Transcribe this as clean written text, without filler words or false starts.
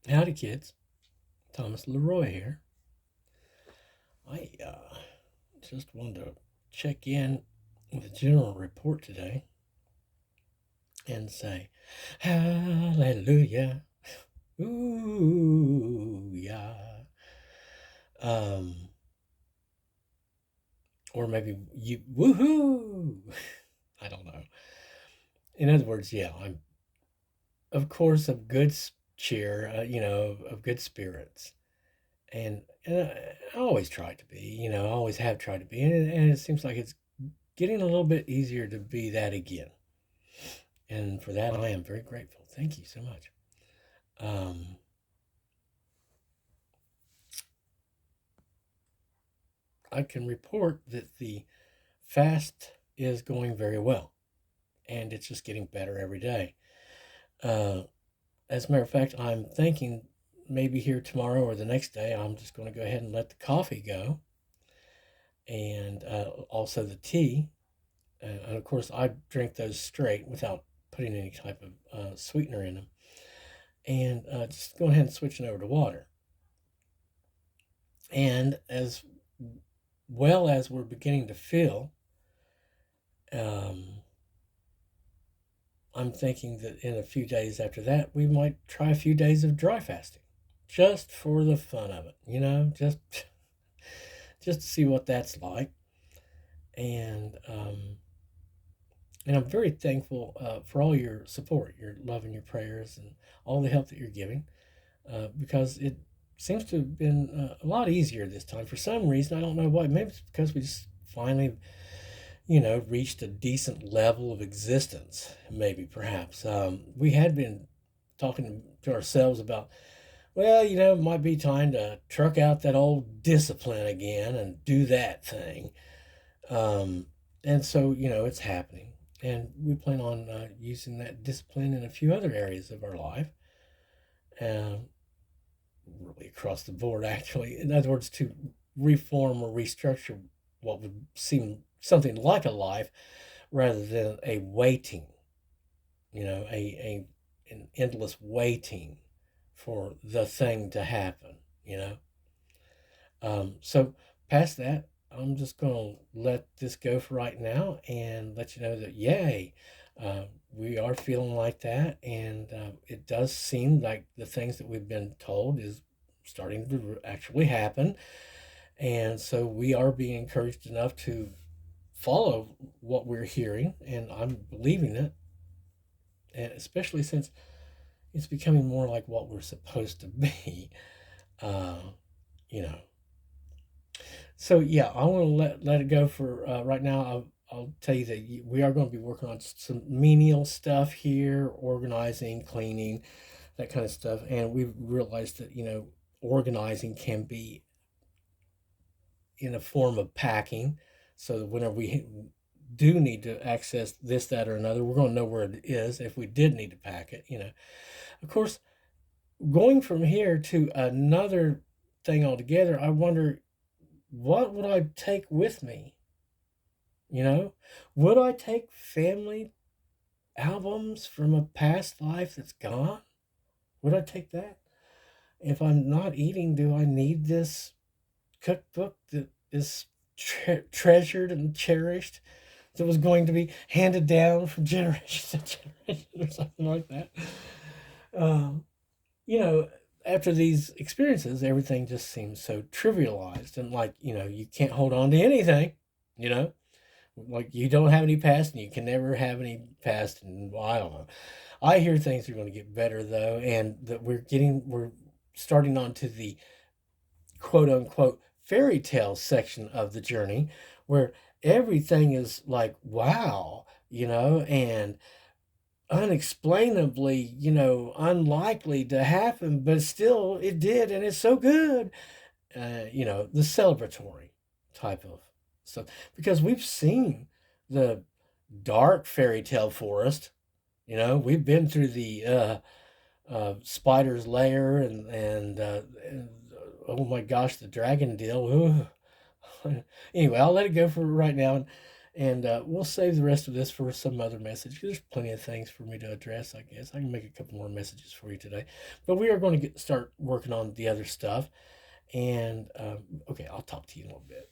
Howdy, kids. Thomas Leroy here. I just wanted to check in with a general report today and say, Hallelujah. Ooh, yeah. Um, or maybe you, woohoo. I don't know. In other words, yeah, I'm, of course, of good cheer, of good spirits. And I always try to be, I always have tried to be, and it seems like it's getting a little bit easier to be that again. And for that, I am very grateful. Thank you so much. Um, I can report that the fast is going very well, and it's just getting better every day. Uh, as a matter of fact, I'm thinking maybe here tomorrow or the next day, I'm just going to go ahead and let the coffee go, and also the tea. And of course, I drink those straight without putting any type of sweetener in them, and just go ahead and switching over to water. And as well as we're beginning to feel, um, I'm thinking that in a few days after that, we might try a few days of dry fasting, just for the fun of it, just to see what that's like. And and I'm very thankful for all your support, your love, and your prayers, and all the help that you're giving, because it seems to have been a lot easier this time. For some reason, I don't know why. Maybe it's because we just finally reached a decent level of existence, maybe perhaps. We had been talking to ourselves about, well, it might be time to truck out that old discipline again and do that thing. Um, and so, it's happening. And we plan on using that discipline in a few other areas of our life, um, really across the board, actually. In other words, to reform or restructure what would seem something like a life rather than a waiting, an endless waiting for the thing to happen. So past that, I'm just going to let this go for right now and let you know that, yay, we are feeling like that. And it does seem like the things that we've been told is starting to actually happen. And so we are being encouraged enough to follow what we're hearing, and I'm believing it, and especially since it's becoming more like what we're supposed to be. Uh, you know. So yeah, I want to let it go for right now. I'll tell you that we are going to be working on some menial stuff here, organizing, cleaning, that kind of stuff, and we've realized that organizing can be in a form of packing, so that whenever we do need to access this, that, or another, we're going to know where it is if we did need to pack it. Of course, going from here to another thing altogether, I wonder what would I take with me? You know, would I take family albums from a past life that's gone? Would I take that? If I'm not eating, do I need this cookbook that is treasured and cherished, that was going to be handed down from generation to generation or something like that? Um, you know, After these experiences, everything just seems so trivialized and like, you can't hold on to anything, you know, like you don't have any past and you can never have any past. And well, I don't know. I hear things are going to get better though, and that we're starting on to the quote unquote fairy tale section of the journey where everything is like, wow, and unexplainably, unlikely to happen, but still it did, and it's so good. The celebratory type of stuff, because we've seen the dark fairy tale forest. We've been through the spider's lair and oh my gosh, the dragon deal. Ooh. Anyway, I'll let it go for right now, And we'll save the rest of this for some other message. There's plenty of things for me to address, I guess. I can make a couple more messages for you today. But we are going to start working on the other stuff. And okay, I'll talk to you in a little bit.